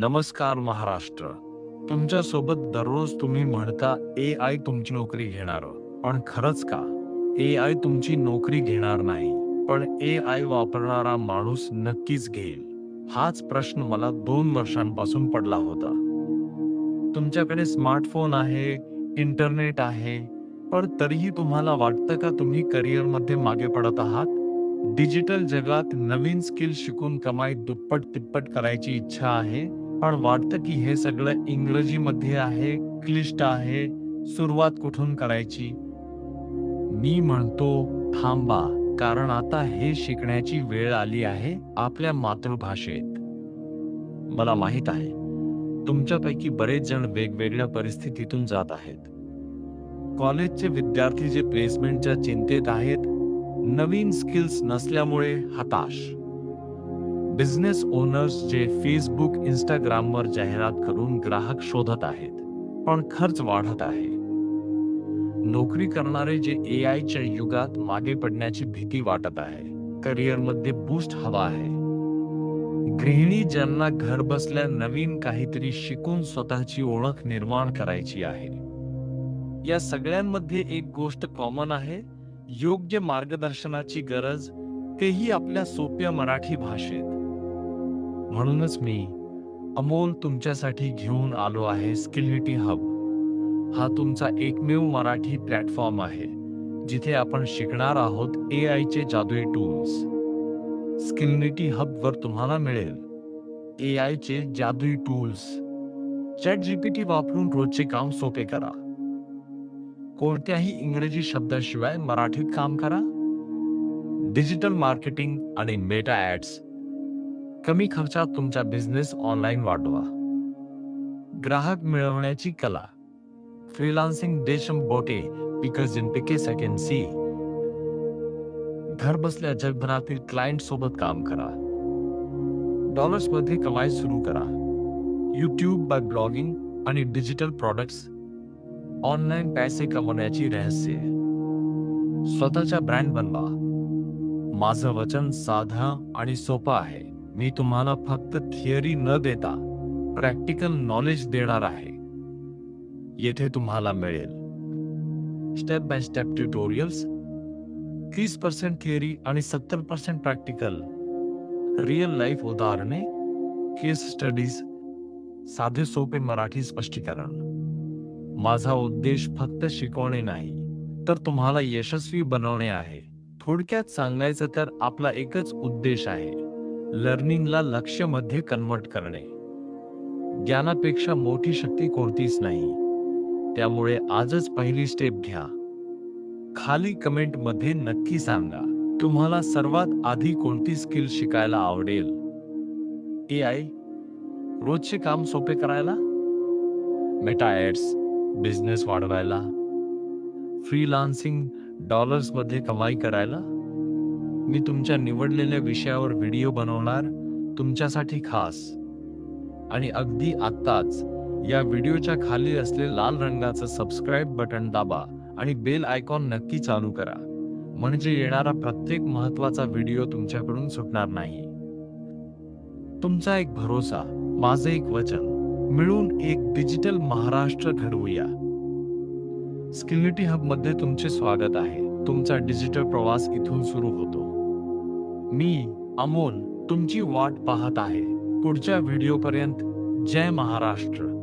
नमस्कार महाराष्ट्र. तुमच्या सोबत दररोज तुम्ही म्हणता AI तुमची नोकरी घेणार, पण खरंच का? AI तुमची नोकरी घेणार नाही, पण AI वापरणारा माणूस नक्कीच घेईल. हाच प्रश्न मला 2 वर्षांपासून पडला होता. तुमच्याकडे स्मार्टफोन आहे, इंटरनेट आहे, पण तरीही तुम्हाला वाटतं का तुम्ही करिअरमध्ये मागे पडत आहात? डिजिटल जगात नवीन स्किल शिकून कमाई दुप्पट-तिप्पट करायची इच्छा आहे, पण वाटतं की हे सगळं इंग्रजीमध्ये आहे, क्लिष्ट आहे, सुरुवात कुठून करायची? मी म्हणतो, थांबा, कारण आता हे शिकण्याची वेळ आली आहे आपल्या मातृभाषेत. मला माहीत आहे, तुमच्यापैकी बरेच जण वेगवेगळ्या परिस्थितीतून जात आहेत. कॉलेजचे विद्यार्थी जे प्लेसमेंटच्या चिंतेत आहेत, नवीन स्किल्स नसल्यामुळे हताश. बिझनेस ओनर्स जे फेसबुक, इंस्टाग्रामवर जाहिरात करून ग्राहक शोधत आहेत, पण खर्च वाढत आहे. नोकरी करणारे जे AIच्या युगात मागे पडण्याची भीती वाटत आहे. करिअरमध्ये बूस्ट हवा आहे. गृहिणी ज्यांना घर बसल्या नवीन काहीतरी शिकून स्वतःची ओळख निर्माण करायची आहे. या सगळ्यांमध्ये एक गोष्ट कॉमन आहे, योग्य मार्गदर्शनाची गरज, तेही आपल्या सोप्या मराठी भाषेत. म्हणूनच मी अमोल तुमच्यासाठी घेऊन आलो आहे स्किलिटी हब. हा तुमचा एकमेव मराठी प्लॅटफॉर्म आहे जिथे आपण शिकणार आहोत AIचे जादुई टूल्स. स्किलिटी हबवर तुम्हाला मिळेल AIचे जादुई टूल्स. ChatGPT वापरून रोजचे काम सोपे करा. कोणत्याही इंग्रजी शब्दाशिवाय मराठीत काम करा. डिजिटल मार्केटिंग आणि मेटा ॲड्स. कमी खर्चात तुमचा बिझनेस ऑनलाईन वाढवा. ग्राहक मिळवण्याची कला. फ्रीलान्सिंग देशम बोटे because in pics I can see. घर बसल्या जगभरातील क्लायंट सोबत काम करा. डॉलर्समध्ये कमाई सुरू करा. YouTube बाय ब्लॉगिंग आणि डिजिटल प्रॉडक्ट्स. ऑनलाईन पैसे कमवण्याची रहस्य. स्वतःचा ब्रँड बनवा. माझं वचन साधं आणि सोपं आहे. मी तुम्हाला फक्त थिअरी न देता प्रॅक्टिकल नॉलेज देणार आहे. येथे तुम्हाला मिळेल step by step tutorials, 30% theory आणि 70% प्रॅक्टिकल. रिअल लाईफ उदाहरणे, केस स्टडीज, साधे सोपे मराठी स्पष्टीकरण. माझा उद्देश फक्त शिकवणे नाही, तर तुम्हाला यशस्वी बनवणे आहे. थोडक्यात सांगायचं तर आपला एकच उद्देश आहे, लर्निंगला लक्ष्यमध्ये कन्वर्ट करणे. ज्ञानापेक्षा मोठी शक्ती कोणतीच नाही. त्यामुळे आजच पहिली स्टेप घ्या. खाली कमेंटमध्ये नक्की सांगा, तुम्हाला सर्वात आधी कोणती स्किल शिकायला आवडेल. AI रोजचे काम सोपे करायला, मेटा ॲड्स बिझनेस वाढवायला, फ्रीलान्सिंग डॉलर्समध्ये कमाई करायला. मी तुमच्या निवडलेल्या विषयावर व्हिडिओ बनवणार तुमच्यासाठी खास. आणि अगदी आत्ताच या व्हिडिओच्या खाली असलेले लाल रंगाचं सबस्क्राईब बटन दाबा आणि बेल आयकॉन नक्की चालू करा, म्हणजे येणारा प्रत्येक महत्त्वाचा व्हिडिओ तुमच्याकडून सुटणार नाही. तुमचा एक भरोसा, माझं एक वचन, मिळून एक डिजिटल महाराष्ट्र घडवूया. स्किलिटी हबमध्ये तुमचे स्वागत आहे. तुमचा डिजिटल प्रवास इथून सुरू होतो. मी अमोल तुमची वाट पाहत आहे. पुढच्या व्हिडिओपर्यंत जय महाराष्ट्र.